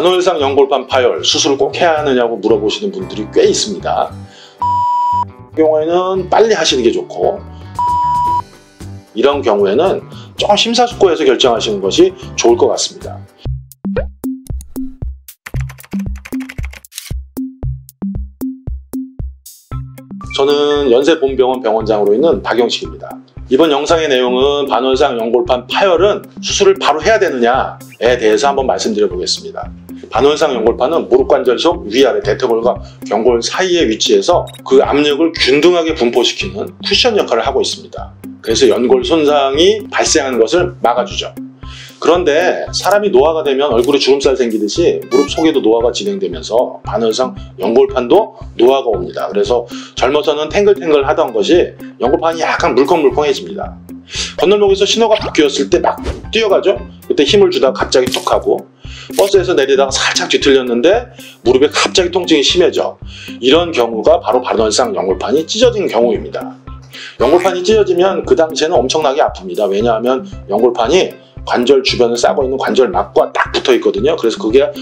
반월상 연골판 파열 수술을 꼭 해야 하느냐고 물어보시는 분들이 꽤 있습니다. 그 경우에는 빨리 하시는 게 좋고, 이런 경우에는 조금 심사숙고해서 결정하시는 것이 좋을 것 같습니다. 저는 연세본병원 병원장으로 있는 박영식입니다. 이번 영상의 내용은 반월상 연골판 파열은 수술을 바로 해야 되느냐에 대해서 한번 말씀드려 보겠습니다. 반월상 연골판은 무릎관절 속 위아래 대퇴골과 경골 사이에 위치해서 그 압력을 균등하게 분포시키는 쿠션 역할을 하고 있습니다. 그래서 연골 손상이 발생하는 것을 막아주죠. 그런데 사람이 노화가 되면 얼굴에 주름살 생기듯이 무릎 속에도 노화가 진행되면서 반월상 연골판도 노화가 옵니다. 그래서 젊어서는 탱글탱글 하던 것이 연골판이 약간 물컹물컹해집니다. 건널목에서 신호가 바뀌었을 때 막 뛰어가죠. 그때 힘을 주다가 갑자기 툭 하고, 버스에서 내리다가 살짝 뒤틀렸는데 무릎에 갑자기 통증이 심해져. 이런 경우가 바로 반월상 연골판이 찢어진 경우입니다. 연골판이 찢어지면 그 당시에는 엄청나게 아픕니다. 왜냐하면 연골판이 관절 주변을 싸고 있는 관절막과 딱 붙어 있거든요. 그래서 그게 확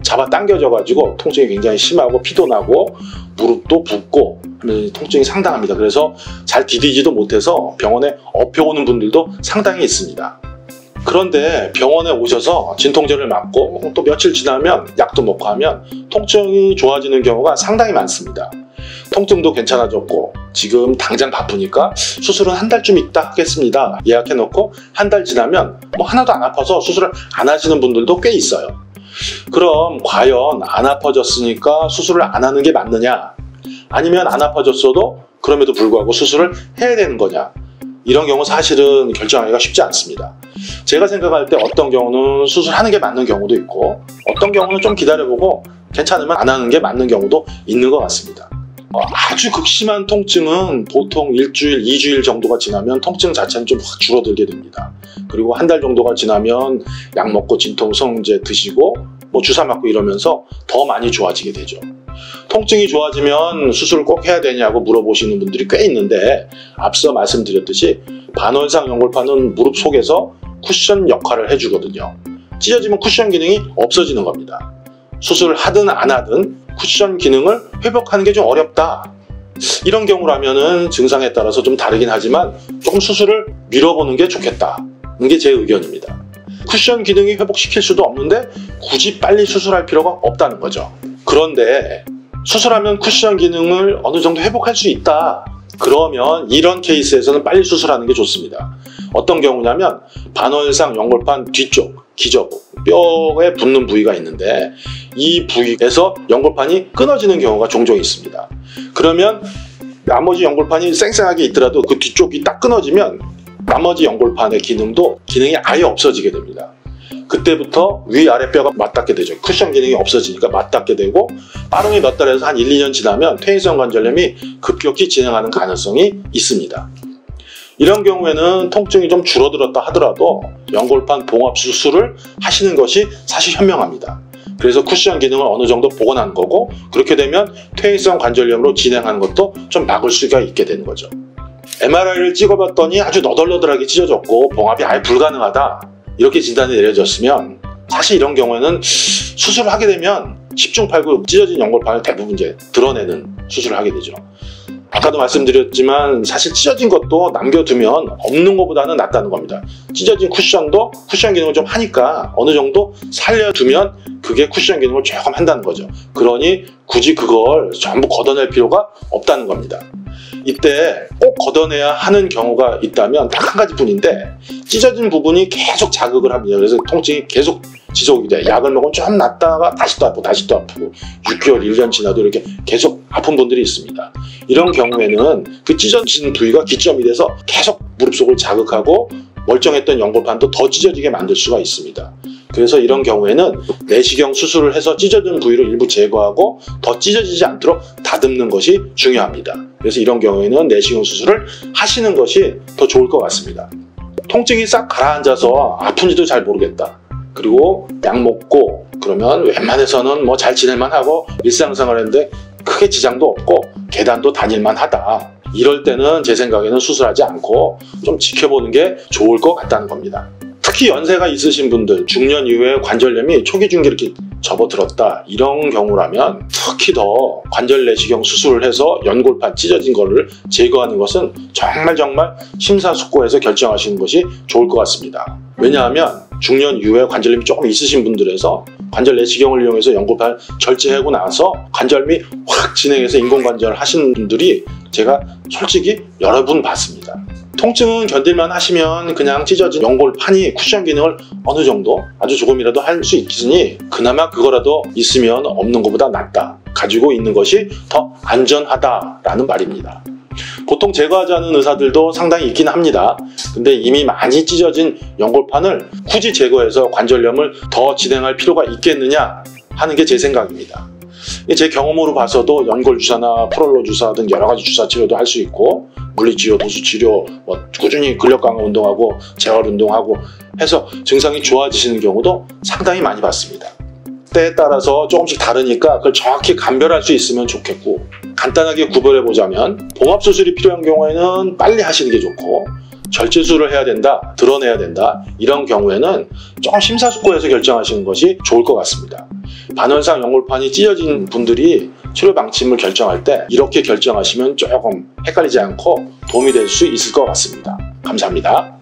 잡아 당겨져 가지고 통증이 굉장히 심하고 피도 나고 무릎도 붓고 하면 통증이 상당합니다. 그래서 잘 디디지도 못해서 병원에 업혀오는 분들도 상당히 있습니다. 그런데 병원에 오셔서 진통제를 맞고 또 며칠 지나면 약도 먹고 하면 통증이 좋아지는 경우가 상당히 많습니다. 통증도 괜찮아졌고 지금 당장 바쁘니까 수술은 한 달쯤 있다 하겠습니다. 예약해놓고 한 달 지나면 뭐 하나도 안 아파서 수술을 안 하시는 분들도 꽤 있어요. 그럼 과연 안 아파졌으니까 수술을 안 하는 게 맞느냐, 아니면 안 아파졌어도 그럼에도 불구하고 수술을 해야 되는 거냐, 이런 경우 사실은 결정하기가 쉽지 않습니다. 제가 생각할 때 어떤 경우는 수술하는 게 맞는 경우도 있고, 어떤 경우는 좀 기다려보고 괜찮으면 안 하는 게 맞는 경우도 있는 것 같습니다. 아주 극심한 통증은 보통 일주일, 2주일 정도가 지나면 통증 자체는 좀 확 줄어들게 됩니다. 그리고 한 달 정도가 지나면 약 먹고 진통성제 드시고 뭐 주사 맞고 이러면서 더 많이 좋아지게 되죠. 통증이 좋아지면 수술을 꼭 해야 되냐고 물어보시는 분들이 꽤 있는데, 앞서 말씀드렸듯이 반월상 연골판은 무릎 속에서 쿠션 역할을 해주거든요. 찢어지면 쿠션 기능이 없어지는 겁니다. 수술을 하든 안 하든 쿠션 기능을 회복하는 게 좀 어렵다, 이런 경우라면은 증상에 따라서 좀 다르긴 하지만 조금 수술을 미뤄보는 게 좋겠다는 게 제 의견입니다. 쿠션 기능이 회복시킬 수도 없는데 굳이 빨리 수술할 필요가 없다는 거죠. 그런데 수술하면 쿠션 기능을 어느 정도 회복할 수 있다, 그러면 이런 케이스에서는 빨리 수술하는 게 좋습니다. 어떤 경우냐면 반월상 연골판 뒤쪽 기저부, 뼈에 붙는 부위가 있는데 이 부위에서 연골판이 끊어지는 경우가 종종 있습니다. 그러면 나머지 연골판이 쌩쌩하게 있더라도 그 뒤쪽이 딱 끊어지면 나머지 연골판의 기능이 아예 없어지게 됩니다. 그때부터 위아래 뼈가 맞닿게 되죠. 쿠션 기능이 없어지니까 맞닿게 되고, 빠르게 몇 달에서 한 1, 2년 지나면 퇴행성 관절염이 급격히 진행하는 가능성이 있습니다. 이런 경우에는 통증이 좀 줄어들었다 하더라도 연골판 봉합 수술을 하시는 것이 사실 현명합니다. 그래서 쿠션 기능을 어느 정도 복원한 거고, 그렇게 되면 퇴행성 관절염으로 진행하는 것도 좀 막을 수가 있게 되는 거죠. MRI를 찍어봤더니 아주 너덜너덜하게 찢어졌고 봉합이 아예 불가능하다, 이렇게 진단이 내려졌으면 사실 이런 경우에는 수술을 하게 되면 10중 8구 찢어진 연골판을 대부분 이제 드러내는 수술을 하게 되죠. 아까도 말씀드렸지만 사실 찢어진 것도 남겨두면 없는 것보다는 낫다는 겁니다. 찢어진 쿠션도 쿠션 기능을 좀 하니까 어느 정도 살려두면 그게 쿠션 기능을 조금 한다는 거죠. 그러니 굳이 그걸 전부 걷어낼 필요가 없다는 겁니다. 이때 꼭 걷어내야 하는 경우가 있다면 딱 한 가지뿐인데, 찢어진 부분이 계속 자극을 합니다. 그래서 통증이 계속 지속이 돼. 약을 먹으면 좀 낫다가 다시 또 아프고 다시 또 아프고 6개월, 1년 지나도 이렇게 계속 아픈 분들이 있습니다. 이런 경우에는 그 찢어진 부위가 기점이 돼서 계속 무릎 속을 자극하고 멀쩡했던 연골판도 더 찢어지게 만들 수가 있습니다. 그래서 이런 경우에는 내시경 수술을 해서 찢어진 부위를 일부 제거하고 더 찢어지지 않도록 다듬는 것이 중요합니다. 그래서 이런 경우에는 내시경 수술을 하시는 것이 더 좋을 것 같습니다. 통증이 싹 가라앉아서 아픈지도 잘 모르겠다, 그리고 약 먹고 그러면 웬만해서는 뭐 잘 지낼만 하고 일상생활 했는데 크게 지장도 없고 계단도 다닐만 하다, 이럴 때는 제 생각에는 수술하지 않고 좀 지켜보는 게 좋을 것 같다는 겁니다. 특히 연세가 있으신 분들, 중년 이후에 관절염이 초기 중기 이렇게 접어들었다 이런 경우라면 특히 더 관절 내시경 수술을 해서 연골판 찢어진 거를 제거하는 것은 정말 심사숙고해서 결정하시는 것이 좋을 것 같습니다. 왜냐하면 중년 이후에 관절염이 조금 있으신 분들에서 관절 내시경을 이용해서 연골판 절제하고 나서 관절염이 확 진행해서 인공관절 하시는 분들이 제가 솔직히 여러 분 봤습니다. 통증은 견딜만 하시면 그냥 찢어진 연골판이 쿠션 기능을 어느 정도 아주 조금이라도 할 수 있으니 그나마 그거라도 있으면 없는 것보다 낫다. 가지고 있는 것이 더 안전하다라는 말입니다. 보통 제거하자는 의사들도 상당히 있긴 합니다. 근데 이미 많이 찢어진 연골판을 굳이 제거해서 관절염을 더 진행할 필요가 있겠느냐 하는 게 제 생각입니다. 제 경험으로 봐서도 연골 주사나 프롤로 주사 등 여러 가지 주사 치료도 할 수 있고 물리치료, 도수치료, 꾸준히 근력 강화 운동하고 재활 운동하고 해서 증상이 좋아지시는 경우도 상당히 많이 봤습니다. 때에 따라서 조금씩 다르니까 그걸 정확히 감별할 수 있으면 좋겠고 간단하게 구별해 보자면 봉합수술이 필요한 경우에는 빨리 하시는 게 좋고 절제술을 해야 된다, 드러내야 된다 이런 경우에는 조금 심사숙고해서 결정하시는 것이 좋을 것 같습니다. 반원상 연골판이 찢어진 분들이 치료 방침을 결정할 때 이렇게 결정하시면 조금 헷갈리지 않고 도움이 될 수 있을 것 같습니다. 감사합니다.